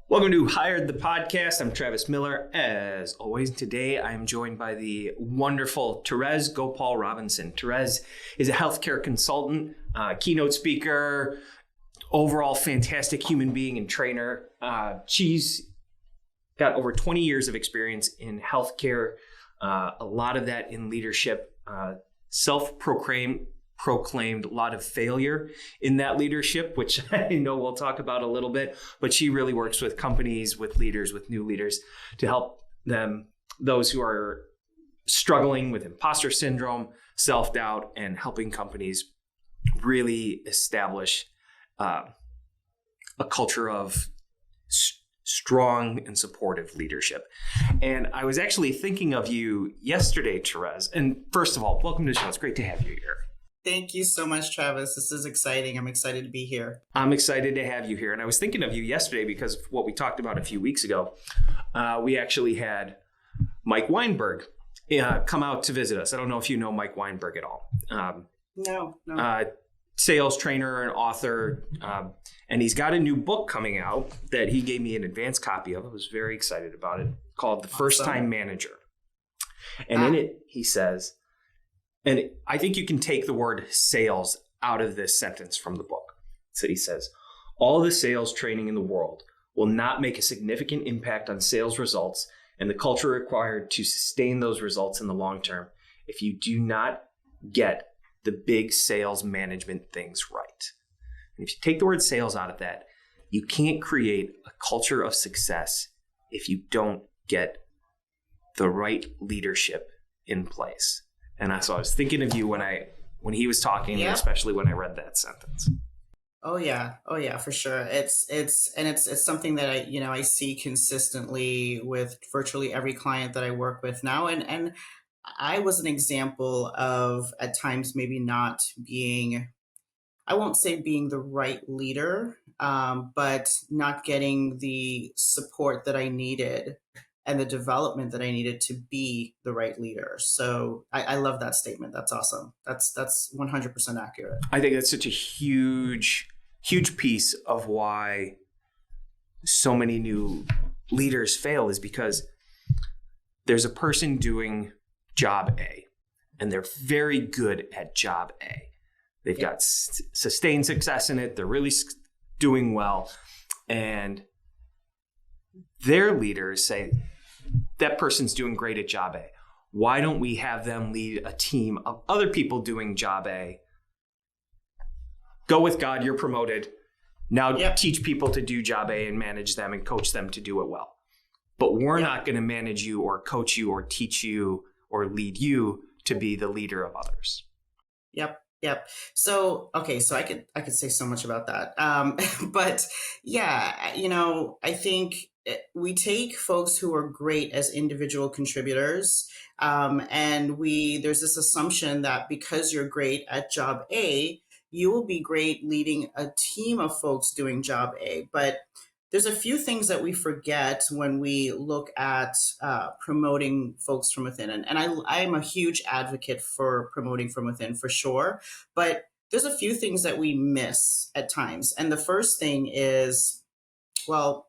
Welcome to Hired the Podcast. I'm Travis Miller. As always, today I'm joined by the wonderful Therese Gopaul-Robinson. Therese is a healthcare consultant, keynote speaker, overall fantastic human being and trainer. She's got over 20 years of experience in healthcare, a lot of that in leadership, self-proclaimed a lot of failure in that leadership, which I know we'll talk about a little bit, but she really works with companies, with leaders, with new leaders to help them, those who are struggling with imposter syndrome, self-doubt, and helping companies really establish a culture of strong and supportive leadership. And I was actually thinking of you yesterday, Therese. And first of all, welcome to the show. It's great to have you here. Thank you so much, Travis. This is exciting. I'm excited to be here. I'm excited to have you here. And I was thinking of you yesterday because of what we talked about a few weeks ago. We actually had Mike Weinberg come out to visit us. I don't know if you know Mike Weinberg at all. No. Sales trainer and author. And he's got a new book coming out that he gave me an advance copy of. I was very excited about it, called The First Time Manager. And in it, he says, and I think you can take the word sales out of this sentence from the book. So he says, all the sales training in the world will not make a significant impact on sales results and the culture required to sustain those results in the long term if you do not get the big sales management things right. And if you take the word sales out of that, you can't create a culture of success if you don't get the right leadership in place. And so I was thinking of you when he was talking, especially when I read that sentence. Oh yeah, for sure. It's something that I see consistently with virtually every client that I work with now. And I was an example of at times maybe not being, I won't say being the right leader, but not getting the support that I needed and the development that I needed to be the right leader. So I love that statement. That's awesome. That's 100% accurate. I think that's such a huge piece of why so many new leaders fail is because there's a person doing job A and they're very good at job A. They've got sustained success in it. They're really doing well. And their leaders say, that person's doing great at job A. Why don't we have them lead a team of other people doing job A? Go with God, you're promoted. Now teach people to do job A and manage them and coach them to do it well. But we're not going to manage you or coach you or teach you or lead you to be the leader of others. Yep. So I could say so much about that. But yeah, I think we take folks who are great as individual contributors, and there's this assumption that because you're great at job A, you will be great leading a team of folks doing job A. But there's a few things that we forget when we look at promoting folks from within. And I am a huge advocate for promoting from within for sure. But there's a few things that we miss at times. And the first thing is, well,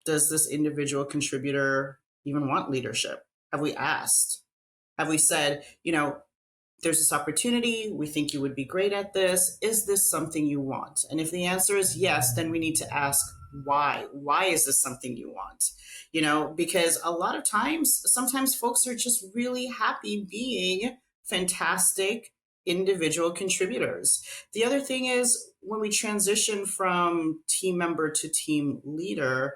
does this individual contributor even want leadership? Have we asked? Have we said, there's this opportunity. We think you would be great at this. Is this something you want? And if the answer is yes, then we need to ask why. Why is this something you want? Because a lot of times, sometimes folks are just really happy being fantastic individual contributors. The other thing is when we transition from team member to team leader,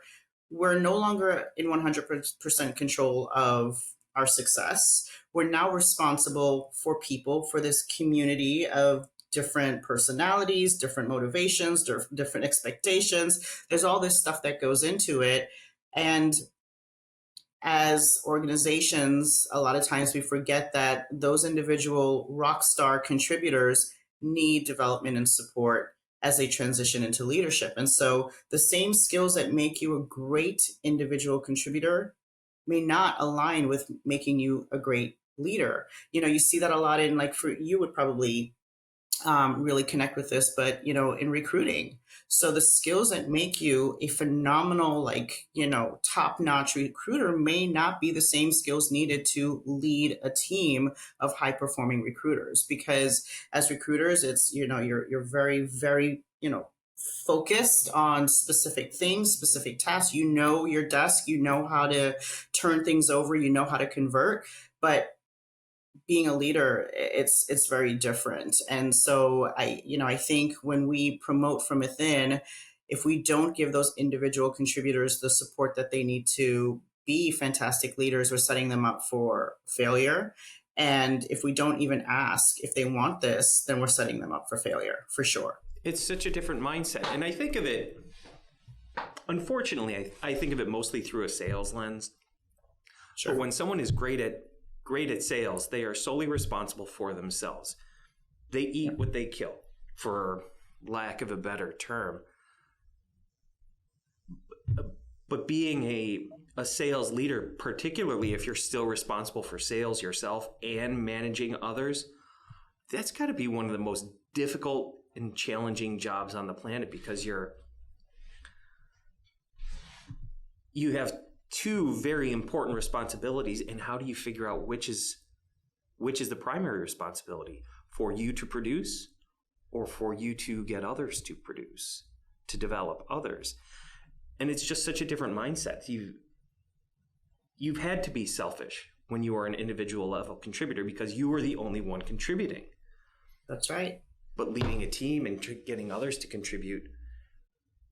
we're no longer in 100% control of our success. We're now responsible for people, for this community of different personalities, different motivations, different expectations. There's all this stuff that goes into it. And as organizations, a lot of times we forget that those individual rock star contributors need development and support as they transition into leadership. And so the same skills that make you a great individual contributor may not align with making you a great leader. You see that a lot in, like, for you would probably really connect with this, but in recruiting. So the skills that make you a phenomenal, like, top-notch recruiter may not be the same skills needed to lead a team of high-performing recruiters. Because as recruiters, it's, you're very, very, focused on specific things, specific tasks. You know your desk, you know how to turn things over, you know how to convert. But being a leader, it's very different. And so I think when we promote from within, if we don't give those individual contributors the support that they need to be fantastic leaders, we're setting them up for failure. And if we don't even ask if they want this, then we're setting them up for failure, for sure. It's such a different mindset. And I think of it, unfortunately, I think of it mostly through a sales lens. Sure. But when someone is great at sales, they are solely responsible for themselves. They eat what they kill, for lack of a better term. But being a sales leader, particularly if you're still responsible for sales yourself and managing others, that's got to be one of the most difficult and challenging jobs on the planet, because you have two very important responsibilities, and how do you figure out which is the primary responsibility, for you to produce or for you to get others to produce, to develop others? And it's just such a different mindset. You've had to be selfish when you are an individual level contributor, because you were the only one contributing. That's right. But leading a team and getting others to contribute,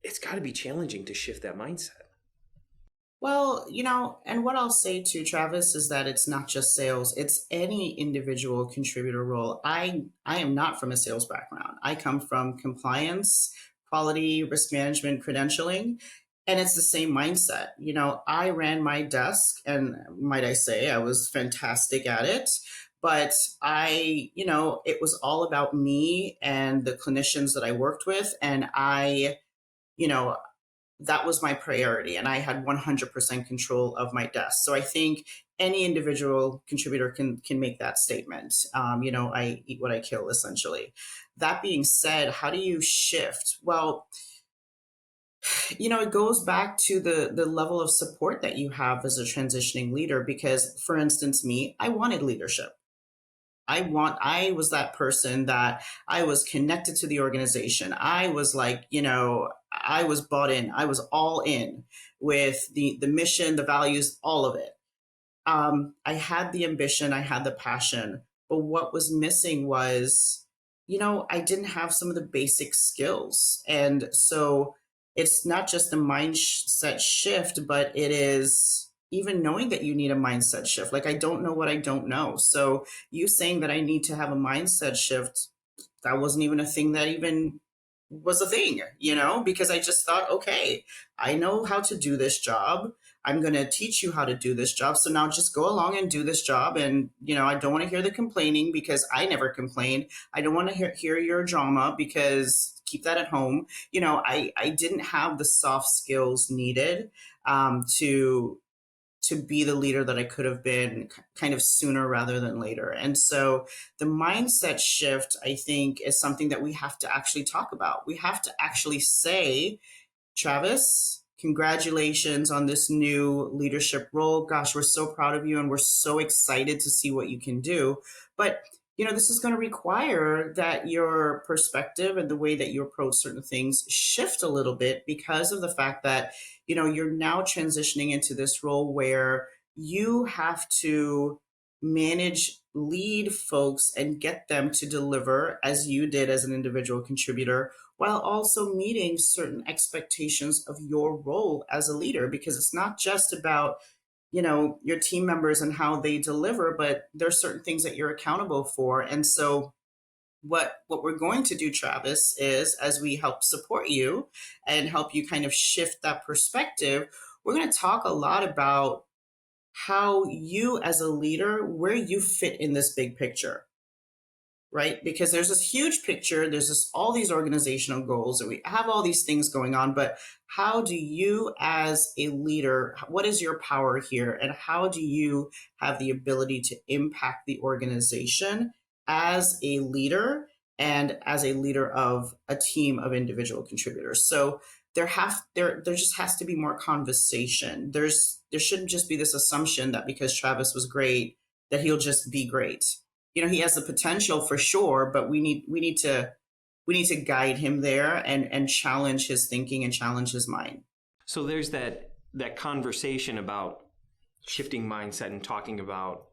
it's got to be challenging to shift that mindset. Well, and what I'll say to Travis is that it's not just sales, it's any individual contributor role. I am not from a sales background. I come from compliance, quality, risk management, credentialing, and it's the same mindset. I ran my desk, and might I say, I was fantastic at it. But it was all about me and the clinicians that I worked with. And you know, that was my priority, and I had 100% control of my desk. So I think any individual contributor can make that statement. I eat what I kill, essentially. That being said, how do you shift? Well, it goes back to the level of support that you have as a transitioning leader. Because, for instance, me, I wanted leadership. I was that person that I was connected to the organization. I was like, I was bought in. I was all in with the mission, the values, all of it. I had the ambition, I had the passion, but what was missing was, I didn't have some of the basic skills. And so it's not just a mindset shift, but it is even knowing that you need a mindset shift. Like, I don't know what I don't know. So you saying that I need to have a mindset shift, that wasn't even a thing that even was a thing, because I just thought, okay, I know how to do this job. I'm going to teach you how to do this job. So now just go along and do this job. And, I don't want to hear the complaining, because I never complained. I don't want to hear your drama, because keep that at home. I didn't have the soft skills needed to be the leader that I could have been kind of sooner rather than later. And so the mindset shift, I think, is something that we have to actually talk about. We have to actually say, Travis, congratulations on this new leadership role. Gosh, we're so proud of you, and we're so excited to see what you can do. But this is going to require that your perspective and the way that you approach certain things shift a little bit, because of the fact that, you're now transitioning into this role where you have to manage, lead folks, and get them to deliver as you did as an individual contributor, while also meeting certain expectations of your role as a leader. Because it's not just about your team members and how they deliver, but there's certain things that you're accountable for. And so what we're going to do, Travis, is, as we help support you and help you kind of shift that perspective, we're going to talk a lot about how you as a leader, where you fit in this big picture. Right? Because there's this huge picture, there's all these organizational goals, and we have all these things going on, but how do you as a leader, what is your power here? And how do you have the ability to impact the organization as a leader? and as a leader of a team of individual contributors. So there just has to be more conversation. There shouldn't just be this assumption that because Travis was great, that he'll just be great. He has the potential for sure, but we need to guide him there and challenge his thinking and challenge his mind. So there's that conversation about shifting mindset and talking about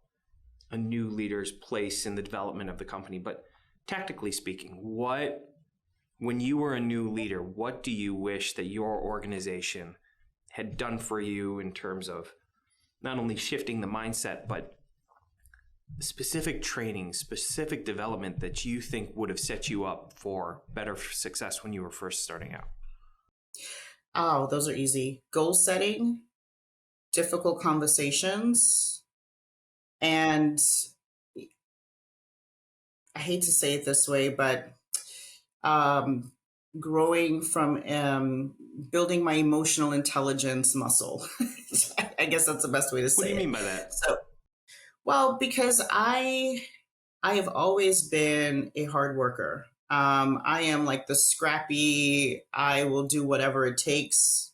a new leader's place in the development of the company. But tactically speaking, when you were a new leader, what do you wish that your organization had done for you in terms of not only shifting the mindset, but specific training, specific development that you think would have set you up for better success when you were first starting out? Oh, those are easy. Goal setting, difficult conversations, and I hate to say it this way, but um, growing from building my emotional intelligence muscle. I guess that's the best way to say it. What do you mean by that? So, well, because I have always been a hard worker. I am like the scrappy, I will do whatever it takes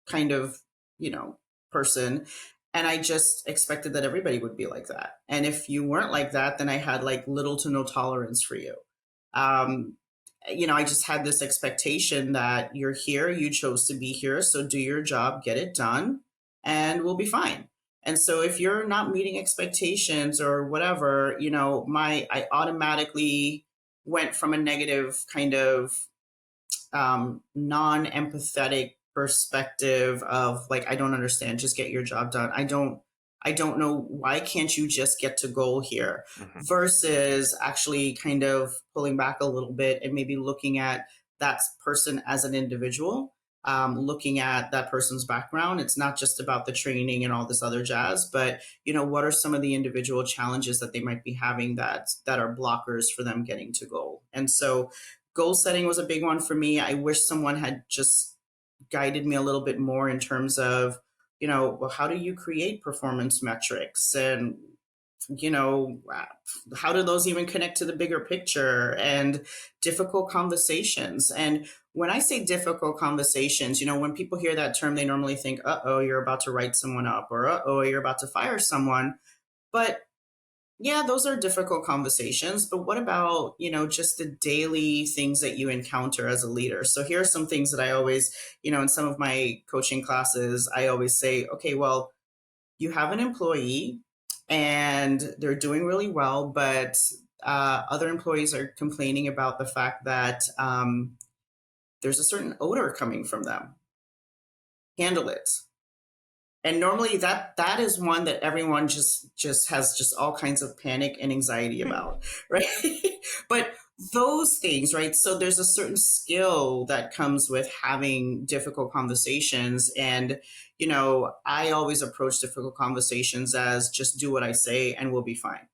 kind of, person. And I just expected that everybody would be like that. And if you weren't like that, then I had like little to no tolerance for you. Um, I just had this expectation that you're here, you chose to be here, so do your job, get it done, and we'll be fine. And so if you're not meeting expectations or whatever, I automatically went from a negative kind of non-empathetic perspective of like, I don't understand, just get your job done. I don't know, why can't you just get to goal here? Mm-hmm. Versus actually kind of pulling back a little bit and maybe looking at that person as an individual, looking at that person's background. It's not just about the training and all this other jazz, but what are some of the individual challenges that they might be having that are blockers for them getting to goal? And so goal setting was a big one for me. I wish someone had just guided me a little bit more in terms of, well, how do you create performance metrics? And, how do those even connect to the bigger picture? And difficult conversations. And when I say difficult conversations, when people hear that term, they normally think, uh-oh, you're about to write someone up, or uh-oh, you're about to fire someone. But yeah, those are difficult conversations, but what about, just the daily things that you encounter as a leader? So here are some things that I always, in some of my coaching classes, I always say, okay, well, you have an employee and they're doing really well, but other employees are complaining about the fact that there's a certain odor coming from them. Handle it. And normally that is one that everyone just has just all kinds of panic and anxiety about, right? But those things, right? So there's a certain skill that comes with having difficult conversations. And, I always approach difficult conversations as just do what I say and we'll be fine.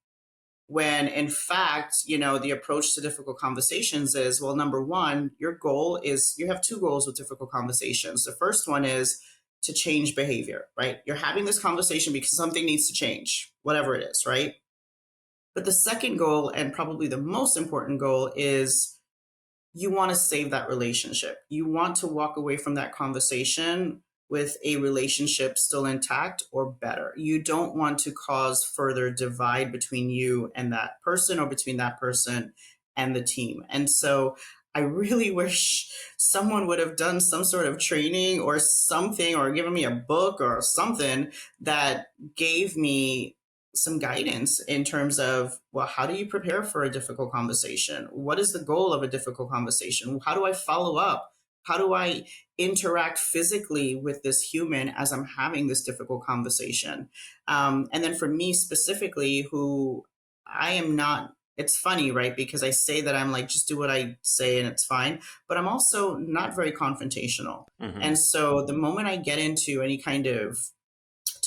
When in fact, the approach to difficult conversations is, well, number one, your goal is, you have two goals with difficult conversations. The first one is to change behavior, right? You're having this conversation because something needs to change, whatever it is, right? But the second goal, and probably the most important goal, is you want to save that relationship. You want to walk away from that conversation with a relationship still intact or better. You don't want to cause further divide between you and that person, or between that person and the team. And so I really wish someone would have done some sort of training or something, or given me a book or something that gave me some guidance in terms of, well, how do you prepare for a difficult conversation? What is the goal of a difficult conversation? How do I follow up? How do I interact physically with this human as I'm having this difficult conversation? And then for me specifically, who I am not, it's funny, right? Because I say that I'm like, just do what I say and it's fine. But I'm also not very confrontational. Mm-hmm. And so the moment I get into any kind of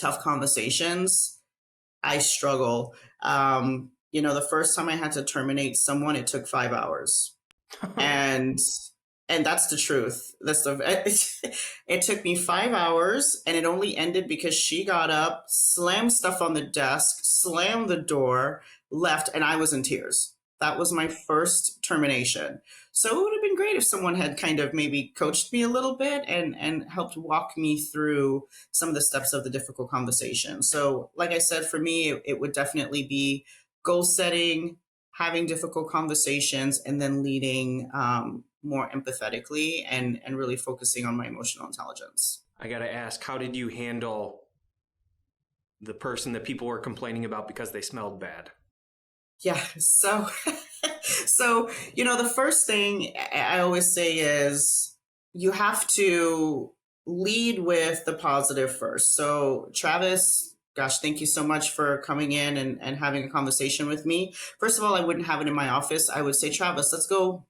tough conversations, I struggle. The first time I had to terminate someone, it took 5 hours. And that's the truth. It took me 5 hours, and it only ended because she got up, slammed stuff on the desk, slammed the door, left, and I was in tears. That was my first termination. So it would have been great if someone had kind of maybe coached me a little bit and helped walk me through some of the steps of the difficult conversation. So, like I said, for me, it would definitely be goal setting, having difficult conversations, and then leading more empathetically and really focusing on my emotional intelligence. I got to ask, how did you handle the person that people were complaining about because they smelled bad? Yeah. So, the first thing I always say is you have to lead with the positive first. So, Travis, gosh, thank you so much for coming in and having a conversation with me. First of all, I wouldn't have it in my office. I would say, Travis, let's go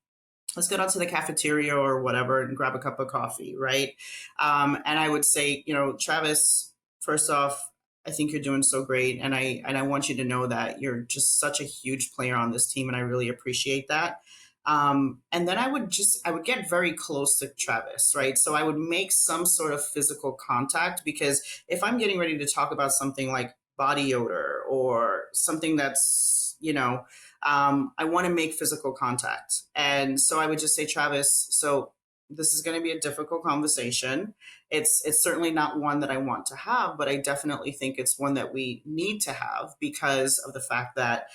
down to the cafeteria or whatever and grab a cup of coffee, right? And I would say, Travis, first off, I think you're doing so great, and I want you to know that you're just such a huge player on this team, and I really appreciate that. And then I would get very close to Travis, right? So I would make some sort of physical contact, because if I'm getting ready to talk about something like body odor or something that's, I want to make physical contact. And so I would just say, Travis, so this is going to be a difficult conversation. It's certainly not one that I want to have, but I definitely think it's one that we need to have because of the fact that,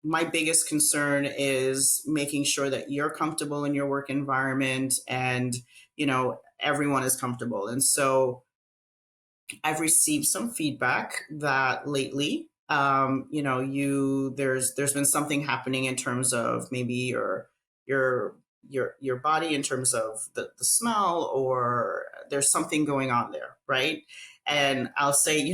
my biggest concern is making sure that you're comfortable in your work environment and, everyone is comfortable. And so I've received some feedback that lately, there's been something happening in terms of maybe your body in terms of the smell, or there's something going on there, right? And I'll say,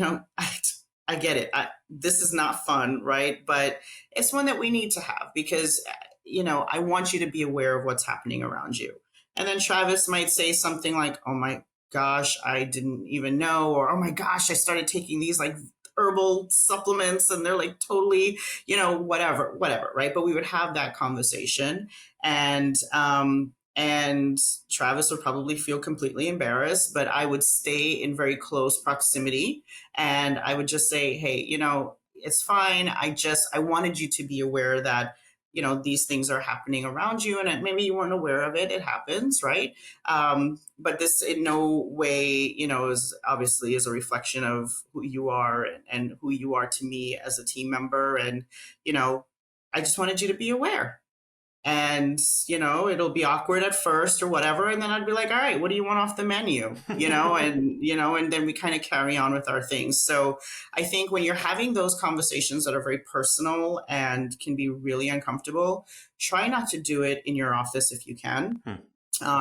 I get it. This is not fun, right? But it's one that we need to have because, I want you to be aware of what's happening around you. And then Travis might say something like, oh my gosh, I didn't even know, or oh my gosh, I started taking these like herbal supplements and they're like totally, whatever, right? But we would have that conversation, and Travis would probably feel completely embarrassed, but I would stay in very close proximity, and I would just say, hey, it's fine. I wanted you to be aware that these things are happening around you, and maybe you weren't aware of it. It happens, right? But this in no way, is obviously is a reflection of who you are and who you are to me as a team member. And I just wanted you to be aware. And it'll be awkward at first or whatever, and then I'd be like, all right, what do you want off the menu? And then we kind of carry on with our things. So I think when you're having those conversations that are very personal and can be really uncomfortable, try not to do it in your office if you can.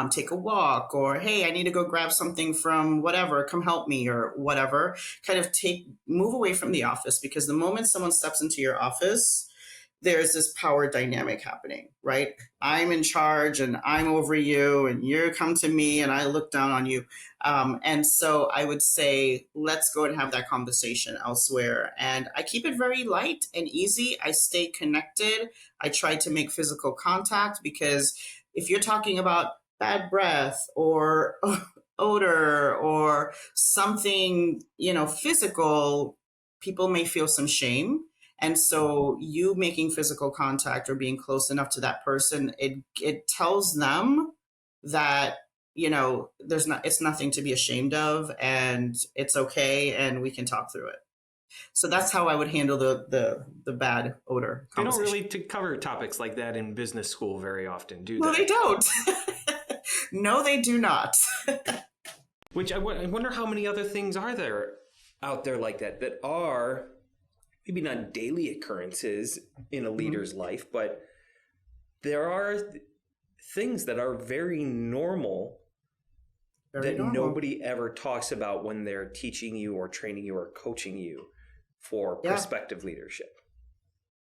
Take a walk, or hey, I need to go grab something from whatever, come help me, or whatever. Kind of move away from the office, because the moment someone steps into your office, there's this power dynamic happening, right? I'm in charge and I'm over you, and you come to me and I look down on you. And so I would say, let's go and have that conversation elsewhere. And I keep it very light and easy. I stay connected. I try to make physical contact, because if you're talking about bad breath or odor or something, physical, people may feel some shame. And so you making physical contact or being close enough to that person, it tells them that, it's nothing to be ashamed of, and it's okay, and we can talk through it. So that's how I would handle the bad odor They don't conversation. really cover topics like that in business school very often, do they? No, they don't. No, they do not. Which I wonder how many other things are there out there like that are maybe not daily occurrences in a leader's life, but there are things that are very normal that nobody ever talks about when they're teaching you or training you or coaching you for prospective leadership.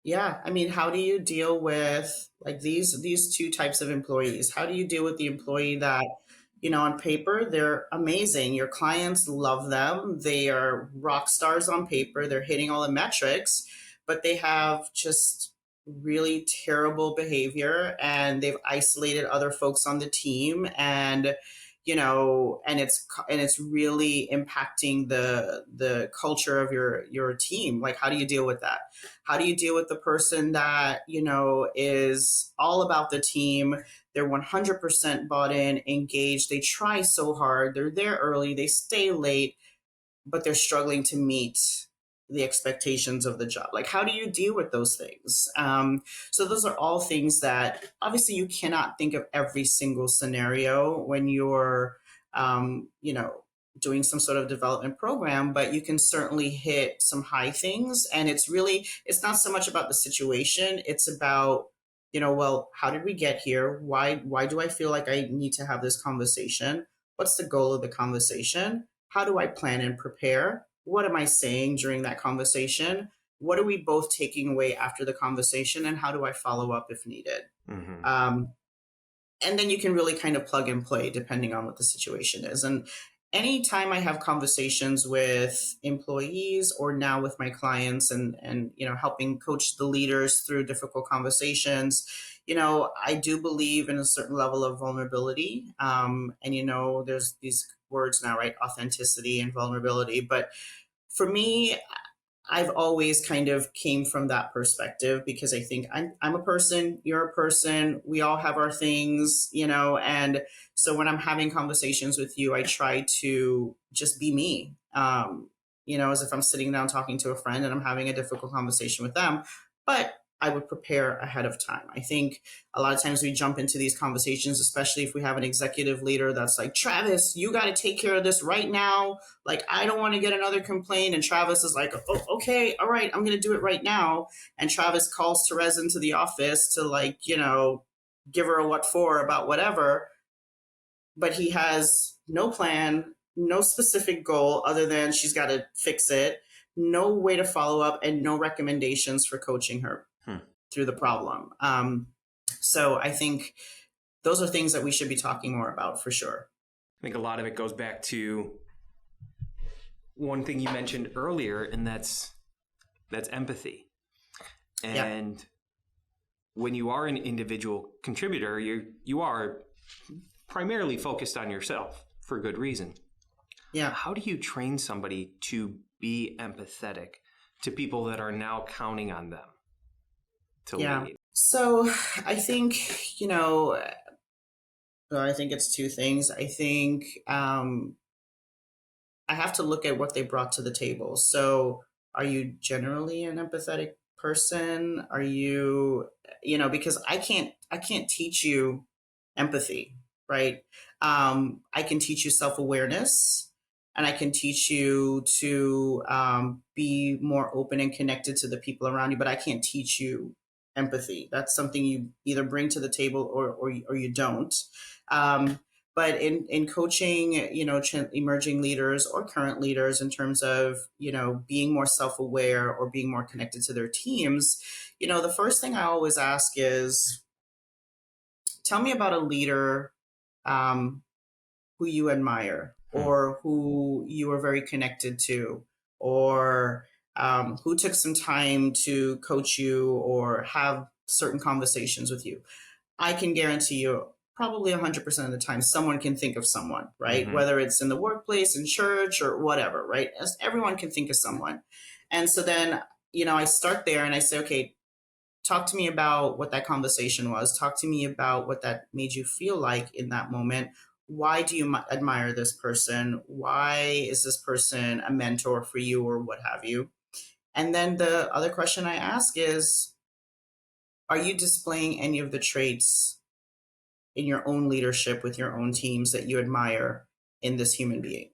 Yeah. I mean, how do you deal with like these two types of employees? How do you deal with the employee that, on paper, they're amazing. Your clients love them. They are rock stars on paper. They're hitting all the metrics, but they have just really terrible behavior, and they've isolated other folks on the team. And, and it's really impacting the culture of your team. Like, how do you deal with that? How do you deal with the person that, is all about the team? They're 100% bought in, engaged. They try so hard. They're there early. They stay late, but they're struggling to meet the expectations of the job. Like, how do you deal with those things? So those are all things that obviously you cannot think of every single scenario when you're, doing some sort of development program, but you can certainly hit some high things. And it's not so much about the situation. It's about, well, how did we get here? Why do I feel like I need to have this conversation? What's the goal of the conversation? How do I plan and prepare? What am I saying during that conversation? What are we both taking away after the conversation? And how do I follow up if needed? Mm-hmm. And then you can really kind of plug and play depending on what the situation is. And anytime I have conversations with employees or now with my clients and helping coach the leaders through difficult conversations, I do believe in a certain level of vulnerability. And there's these words now, right? Authenticity and vulnerability. But for me, I've always kind of came from that perspective because I think I'm a person, you're a person, we all have our things, and so when I'm having conversations with you, I try to just be me, as if I'm sitting down talking to a friend and I'm having a difficult conversation with them, but I would prepare ahead of time. I think a lot of times we jump into these conversations, especially if we have an executive leader that's like, Travis, you got to take care of this right now. Like, I don't want to get another complaint. And Travis is like, oh, okay, all right, I'm going to do it right now. And Travis calls Therese into the office to give her a what for about whatever. But he has no plan, no specific goal other than she's got to fix it, no way to follow up, and no recommendations for coaching her through the problem. So I think those are things that we should be talking more about for sure. I think a lot of it goes back to one thing you mentioned earlier, and that's empathy. And when you are an individual contributor, you are primarily focused on yourself for good reason. Yeah. How do you train somebody to be empathetic to people that are now counting on them to lead? So I think, I think it's two things. I think I have to look at what they brought to the table. So are you generally an empathetic person? Are you, because I can't teach you empathy, right? I can teach you self-awareness, and I can teach you to be more open and connected to the people around you, but I can't teach you empathy. That's something you either bring to the table or you don't. But in coaching, emerging leaders or current leaders in terms of, being more self-aware or being more connected to their teams, the first thing I always ask is, tell me about a leader who you admire or who you are very connected to, or who took some time to coach you or have certain conversations with you. I can guarantee you probably 100% of the time, someone can think of someone, right? Whether it's in the workplace, in church, or whatever, right? As everyone can think of someone. And so then, I start there and I say, okay, talk to me about what that conversation was. Talk to me about what that made you feel like in that moment. Why do you admire this person? Why is this person a mentor for you or what have you? And then the other question I ask is, are you displaying any of the traits in your own leadership with your own teams that you admire in this human being?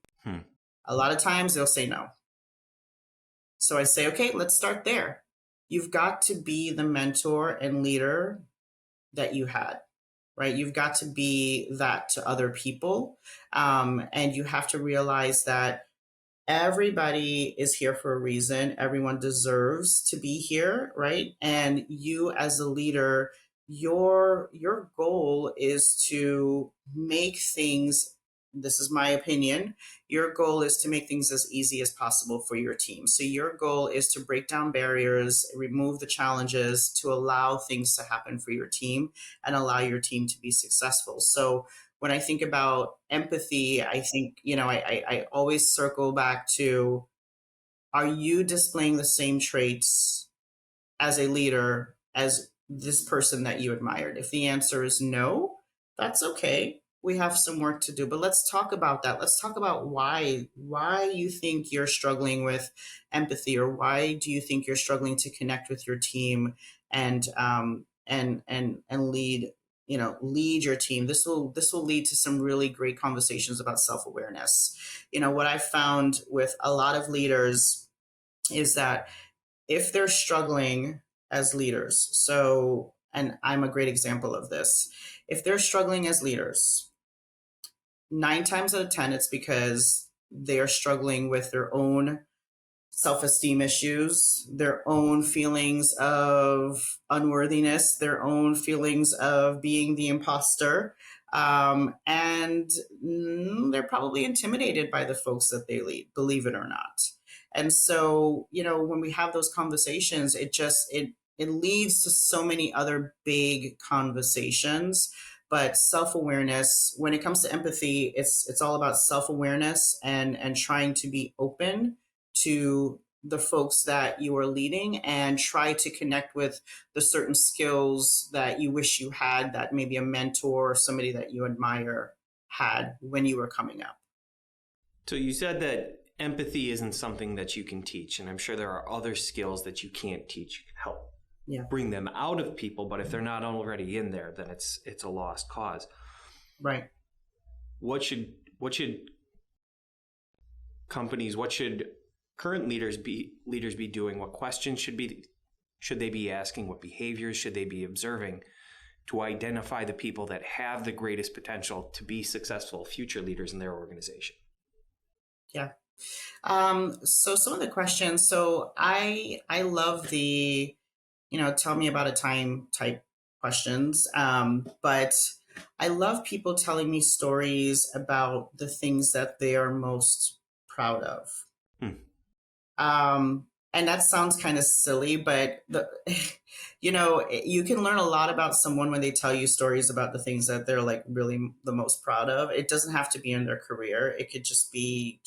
A lot of times they'll say no. So I say, okay, let's start there. You've got to be the mentor and leader that you had, right? You've got to be that to other people. And you have to realize that everybody is here for a reason. Everyone deserves to be here, right? And you as a leader, your goal is to make things, this is my opinion, your goal is to make things as easy as possible for your team. So your goal is to break down barriers, remove the challenges, to allow things to happen for your team and allow your team to be successful. So when I think about empathy, I think, I always circle back to, are you displaying the same traits as a leader as this person that you admired? If the answer is no, that's okay. We have some work to do, but let's talk about that. Let's talk about why you think you're struggling with empathy, or why do you think you're struggling to connect with your team and lead, lead your team. This will lead to some really great conversations about self-awareness. What I found with a lot of leaders is that if they're struggling as leaders, and I'm a great example of this, if they're struggling as leaders, 9 times out of 10, it's because they are struggling with their own self-esteem issues, their own feelings of unworthiness, their own feelings of being the imposter. And they're probably intimidated by the folks that they lead, believe it or not. And so, when we have those conversations, it leads to so many other big conversations. But self-awareness, when it comes to empathy, it's all about self-awareness and trying to be open to the folks that you are leading, and try to connect with the certain skills that you wish you had, that maybe a mentor or somebody that you admire had when you were coming up. So you said that empathy isn't something that you can teach, and I'm sure there are other skills that you can't teach. You can help bring them out of people, but if they're not already in there, then it's a lost cause. Right. What should companies, what should current leaders be doing? What questions should they be asking? What behaviors should they be observing to identify the people that have the greatest potential to be successful future leaders in their organization? Yeah. So some of the questions. So I love the, tell me about a time type questions. But I love people telling me stories about the things that they are most proud of. And that sounds kind of silly, but you can learn a lot about someone when they tell you stories about the things that they're like really the most proud of. It doesn't have to be in their career. It could just be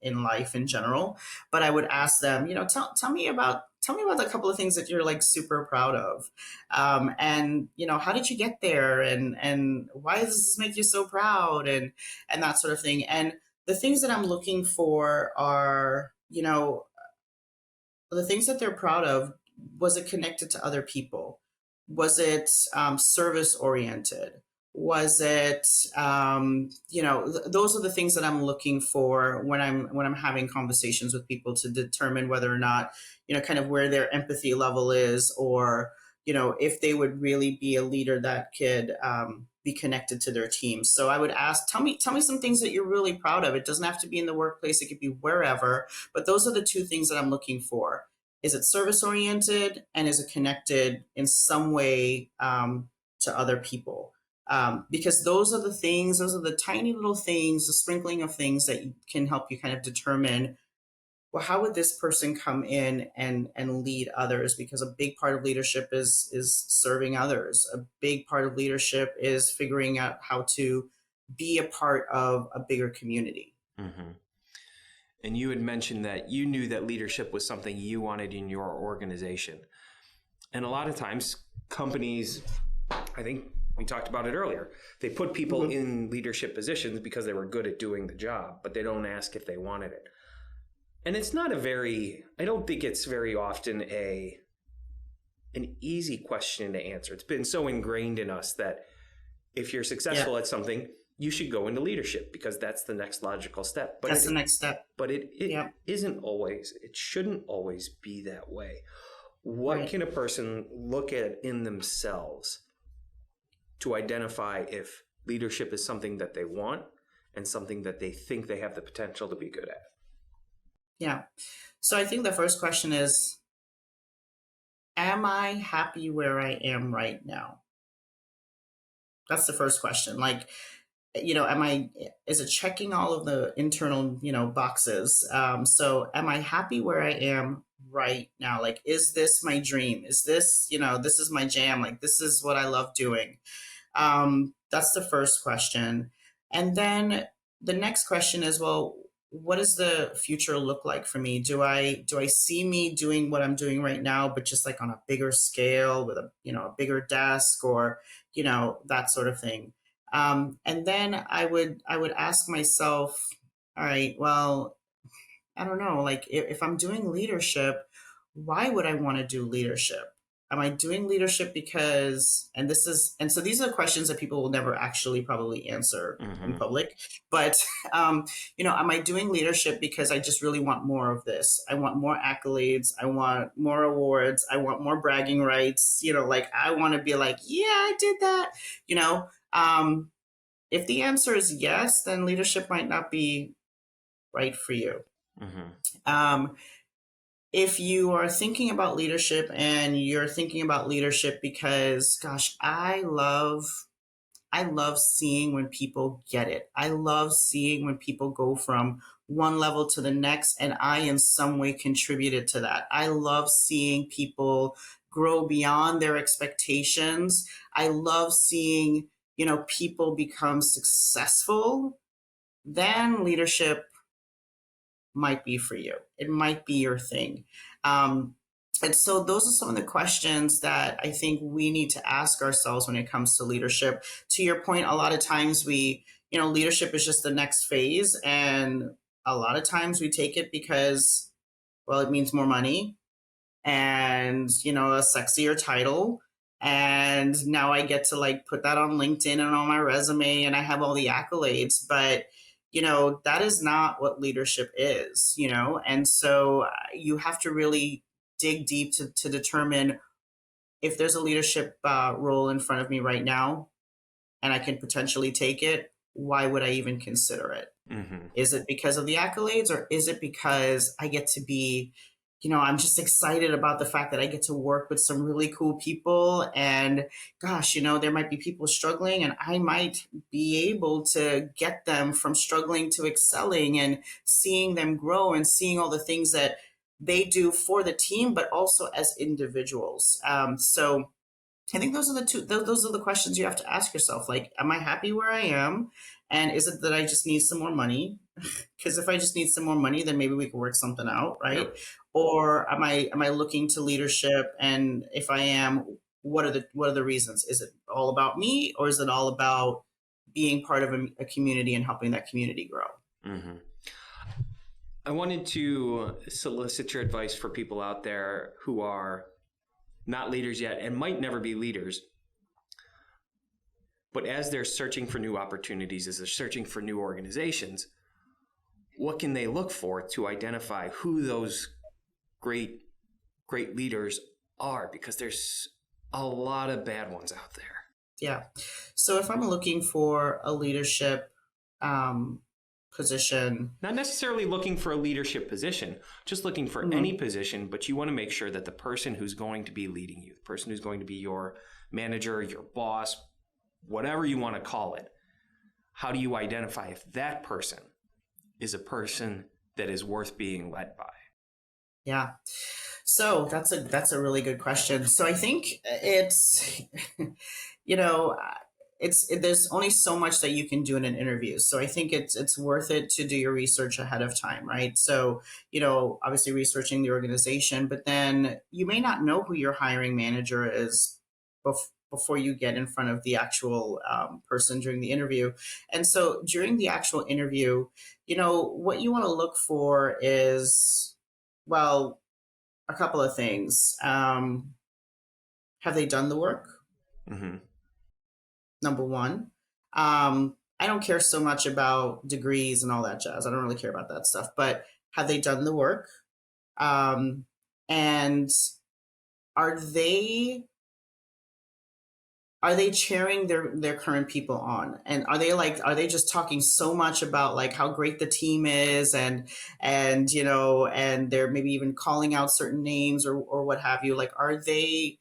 in life in general. But I would ask them, tell me about a couple of things that you're like super proud of. And how did you get there? And why does this make you so proud? And that sort of thing. And the things that I'm looking for are, the things that they're proud of. Was it connected to other people? Was it service oriented? Was it those are the things that I'm looking for when I'm having conversations with people, to determine whether or not kind of where their empathy level is, or if they would really be a leader that could be connected to their team. So I would ask, tell me some things that you're really proud of. It doesn't have to be in the workplace. It could be wherever, but those are the two things that I'm looking for. Is it service oriented, and is it connected in some way to other people? Because those are the tiny little things, the sprinkling of things that can help you kind of determine, well, how would this person come in and lead others? Because a big part of leadership is serving others. A big part of leadership is figuring out how to be a part of a bigger community. Mm-hmm. And you had mentioned that you knew that leadership was something you wanted in your organization. And a lot of times companies, I think we talked about it earlier, they put people in leadership positions because they were good at doing the job, but they don't ask if they wanted it. And it's not I don't think it's very often an easy question to answer. It's been so ingrained in us that if you're successful at something, you should go into leadership because that's the next logical step. But that's the next step. But it isn't always, it shouldn't always be that way. What can a person look at in themselves to identify if leadership is something that they want and something that they think they have the potential to be good at? Yeah. So I think the first question is, am I happy where I am right now? That's the first question. Like, is it checking all of the internal, boxes? So am I happy where I am right now? Like, is this my dream? Is this, this is my jam? Like, this is what I love doing. That's the first question. And then the next question is, well, what does the future look like for me? Do I see me doing what I'm doing right now, but just like on a bigger scale with a bigger desk, or that sort of thing. And then I would ask myself, all right, well, I don't know, like if I'm doing leadership, why would I want to do leadership? Am I doing leadership because, and so these are questions that people will never actually probably answer in Mm-hmm. public, but, am I doing leadership because I just really want more of this? I want more accolades. I want more awards. I want more bragging rights. Like I want to be like, yeah, I did that, you know? If the answer is yes, then leadership might not be right for you. Mm-hmm. Um, if you are thinking about leadership and you're thinking about leadership because, gosh, I love seeing when people get it. I love seeing when people go from one level to the next, and I in some way contributed to that. I love seeing people grow beyond their expectations. I love seeing, people become successful. Then leadership might be for you. It might be your thing. Um, and so those are some of the questions that I think we need to ask ourselves when it comes to leadership. To your point, a lot of times leadership is just the next phase. And a lot of times we take it because, well, it means more money and, a sexier title. And now I get to like put that on LinkedIn and on my resume and I have all the accolades. But, that is not what leadership is. And so you have to really dig deep to determine if there's a leadership role in front of me right now and I can potentially take it, why would I even consider it? Mm-hmm. Is it because of the accolades, or is it because I get to be, I'm just excited about the fact that I get to work with some really cool people, and gosh, there might be people struggling and I might be able to get them from struggling to excelling and seeing them grow and seeing all the things that they do for the team, but also as individuals. So I think those are the two. Those are the questions you have to ask yourself. Like, am I happy where I am? And is it that I just need some more money? Because if I just need some more money, then maybe we can work something out, right? Yep. Or am I looking to leadership? And if I am, what are the reasons? Is it all about me, or is it all about being part of a community and helping that community grow? Mm-hmm. I wanted to solicit your advice for people out there who are not leaders yet and might never be leaders. But as they're searching for new opportunities, as they're searching for new organizations, what can they look for to identify who those great leaders are? Because there's a lot of bad ones out there. Yeah. So if I'm looking for a leadership position. Not necessarily looking for a leadership position, just looking for any position, but you want to make sure that the person who's going to be leading you, the person who's going to be your manager, your boss, whatever you want to call it, how do you identify if that person is a person that is worth being led by? Yeah. So that's a really good question. So I think it's, you know, there's only so much that you can do in an interview. So I think it's worth it to do your research ahead of time, right? So, obviously researching the organization, but then you may not know who your hiring manager is before you get in front of the actual person during the interview. And so during the actual interview, what you want to look for is, well, a couple of things. Have they done the work? Mm-hmm. Number one. I don't care so much about degrees and all that jazz. I don't really care about that stuff. But have they done the work? And are they cheering their current people on, and are they just talking so much about like how great the team is, and and they're maybe even calling out certain names or what have you? Like, are they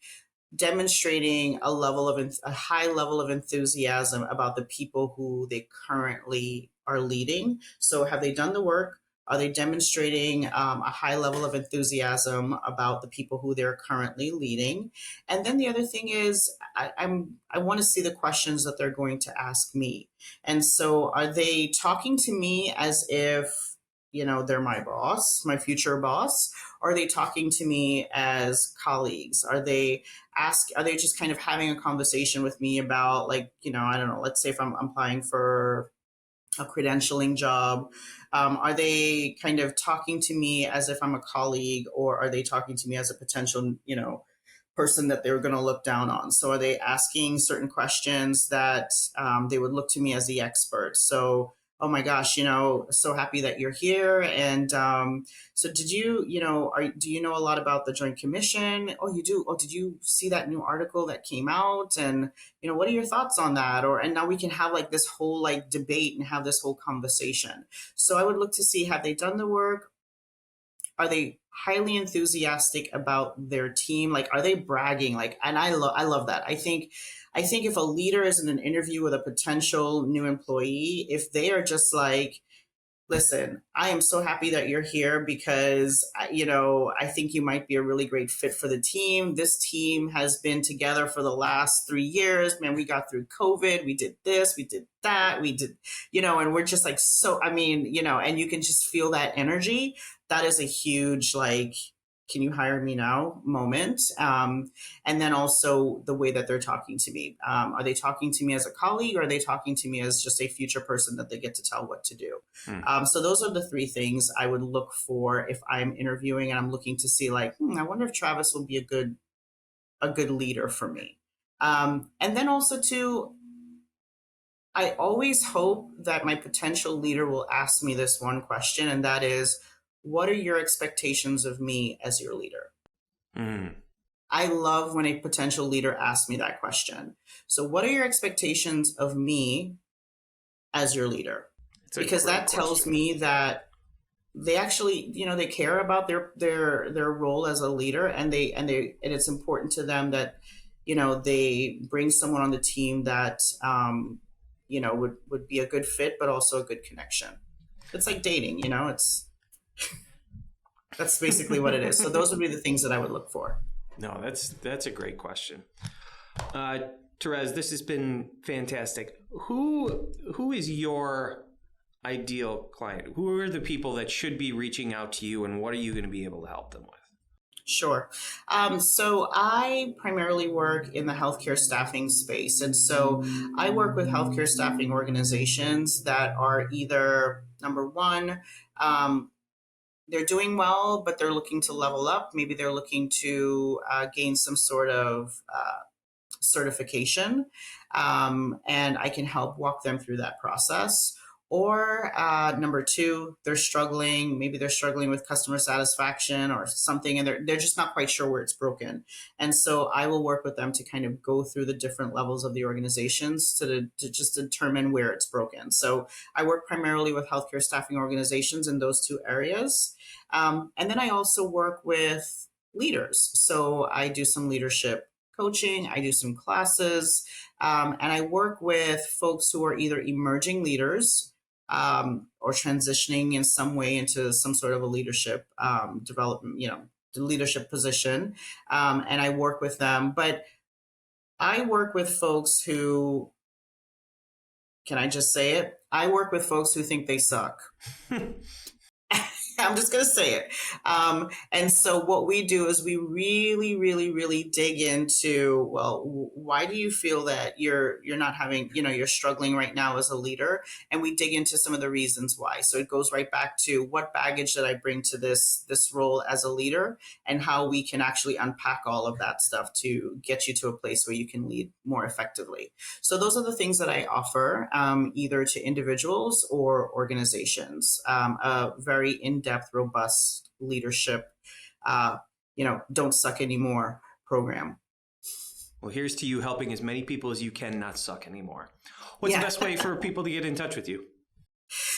demonstrating a high level of enthusiasm about the people who they currently are leading? So have they done the work? Are they demonstrating a high level of enthusiasm about the people who they're currently leading? And then the other thing is, I want to see the questions that they're going to ask me. And so, are they talking to me as if, they're my boss, my future boss? Or are they talking to me as colleagues? Are they just kind of having a conversation with me about, like, I don't know, let's say if I'm applying for a credentialing job, are they kind of talking to me as if I'm a colleague, or are they talking to me as a potential, person that they're going to look down on? So are they asking certain questions that they would look to me as the expert? So, oh my gosh, so happy that you're here. And so did you, do you know a lot about the Joint Commission? Oh, you do. Oh, did you see that new article that came out? And, what are your thoughts on that? And now we can have like this whole like debate and have this whole conversation. So I would look to see, have they done the work? Are they highly enthusiastic about their team? Like, are they bragging? Like, and I love that. I think if a leader is in an interview with a potential new employee, if they are just like, listen, I am so happy that you're here because, I think you might be a really great fit for the team. This team has been together for the last 3 years. Man, we got through COVID. We did this, we did that, we did, and we're just like, so, and you can just feel that energy. That is a huge, like, can you hire me now moment. And then also the way that they're talking to me. Are they talking to me as a colleague, or are they talking to me as just a future person that they get to tell what to do? So those are the three things I would look for if I'm interviewing and I'm looking to see, like, I wonder if Travis will be a good leader for me. And then also too, I always hope that my potential leader will ask me this one question, and that is, what are your expectations of me as your leader? Mm. I love when a potential leader asks me that question. So, what are your expectations of me as your leader? Because that tells me that they actually, they care about their role as a leader, and it's important to them that, they bring someone on the team that, would be a good fit, but also a good connection. It's like dating, that's basically what it is. So those would be the things that I would look for. No, that's a great question. Therese, this has been fantastic. Who is your ideal client? Who are the people that should be reaching out to you, and what are you going to be able to help them with? Sure. So I primarily work in the healthcare staffing space. And so I work with healthcare staffing organizations that are either, number one, they're doing well, but they're looking to level up. Maybe they're looking to gain some sort of certification, and I can help walk them through that process. Or number two, they're struggling. Maybe they're struggling with customer satisfaction or something, and they're just not quite sure where it's broken. And so I will work with them to kind of go through the different levels of the organizations to just determine where it's broken. So I work primarily with healthcare staffing organizations in those two areas. And then I also work with leaders. So I do some leadership coaching, I do some classes, and I work with folks who are either emerging leaders or transitioning in some way into some sort of a leadership development, leadership position. And I work with them, but I work with folks who, can I just say it? I work with folks who think they suck. I'm just going to say it. And so what we do is we really, really, really dig into, well, why do you feel that you're not having, you're struggling right now as a leader? And we dig into some of the reasons why. So it goes right back to, what baggage did I bring to this role as a leader, and how we can actually unpack all of that stuff to get you to a place where you can lead more effectively. So those are the things that I offer, either to individuals or organizations. A very in-depth, robust leadership, don't suck anymore program. Well, here's to you helping as many people as you can not suck anymore. What's the best way for people to get in touch with you?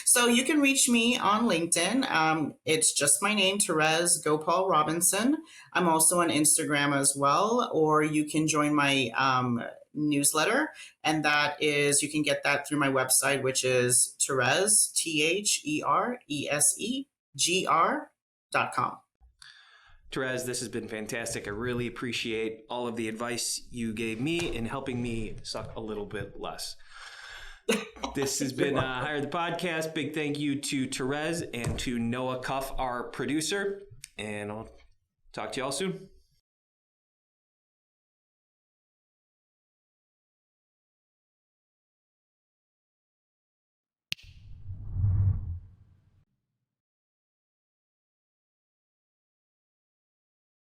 So you can reach me on LinkedIn. It's just my name, Therese Gopaul-Robinson. I'm also on Instagram as well, or you can join my newsletter, and that is, you can get that through my website, which is Therese, Therese gr.com. Therese, this has been fantastic. I really appreciate all of the advice you gave me in helping me suck a little bit less. This has been Hire the Podcast. Big thank you to Therese and to Noah Cuff, our producer. And I'll talk to you all soon.